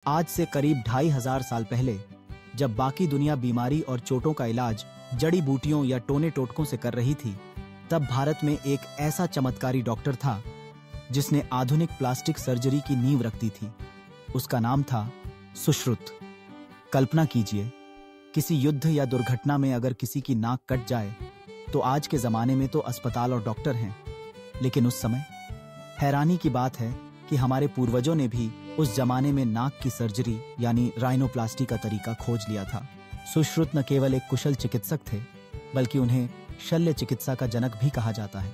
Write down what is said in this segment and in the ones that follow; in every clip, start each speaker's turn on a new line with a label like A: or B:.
A: आज से करीब 2500 साल पहले जब बाकी दुनिया बीमारी और चोटों का इलाज जड़ी बूटियों या टोने टोटकों से कर रही थी, तब भारत में एक ऐसा चमत्कारी डॉक्टर था जिसने आधुनिक प्लास्टिक सर्जरी की नींव रख दी थी। उसका नाम था सुश्रुत। कल्पना कीजिए, किसी युद्ध या दुर्घटना में अगर किसी की नाक कट जाए तो आज के जमाने में तो अस्पताल और डॉक्टर हैं, लेकिन उस समय हैरानी की बात है कि हमारे पूर्वजों ने भी उस जमाने में नाक की सर्जरी यानी राइनोप्लास्टी का तरीका खोज लिया था। सुश्रुत न केवल एक कुशल चिकित्सक थे, बल्कि उन्हें शल्य चिकित्सा का जनक भी कहा जाता है।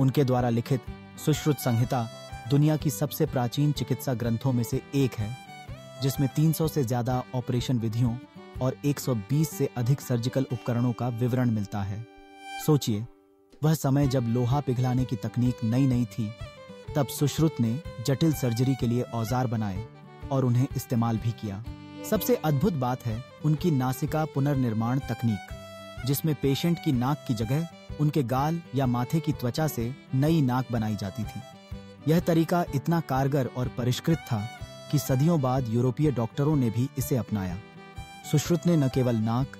A: उनके द्वारा लिखित सुश्रुत संहिता दुनिया की सबसे प्राचीन चिकित्सा ग्रंथों में से एक है, जिसमें 300 से ज्यादा ऑपरेशन विधियों और 120 से अधिक सर्जिकल उपकरणों का विवरण मिलता है। सोचिए, वह समय जब लोहा पिघलाने की तकनीक नई नई थी, तब सुश्रुत ने जटिल सर्जरी के लिए औजार बनाए और उन्हें इस्तेमाल भी किया। सबसे अद्भुत बात है उनकी नासिका पुनर्निर्माण तकनीक, जिसमें पेशेंट की नाक की जगह उनके गाल या माथे की त्वचा से नई नाक बनाई जाती थी। यह तरीका इतना कारगर और परिष्कृत था कि सदियों बाद यूरोपीय डॉक्टरों ने भी इसे अपनाया। सुश्रुत ने न केवल नाक,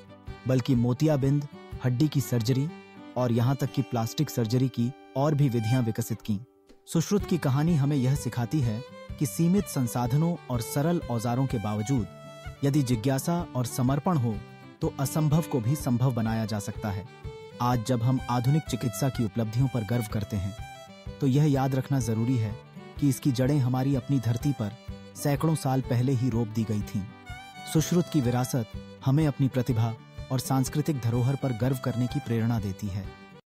A: बल्कि मोतियाबिंद, हड्डी की सर्जरी और यहाँ तक कि प्लास्टिक सर्जरी की और भी विधियां विकसित की। सुश्रुत की कहानी हमें यह सिखाती है कि सीमित संसाधनों और सरल औजारों के बावजूद यदि जिज्ञासा और समर्पण हो तो असंभव को भी संभव बनाया जा सकता है। आज जब हम आधुनिक चिकित्सा की उपलब्धियों पर गर्व करते हैं, तो यह याद रखना जरूरी है कि इसकी जड़ें हमारी अपनी धरती पर सैकड़ों साल पहले ही रोप दी गई थीं। सुश्रुत की विरासत हमें अपनी प्रतिभा और सांस्कृतिक धरोहर पर गर्व करने की प्रेरणा देती है।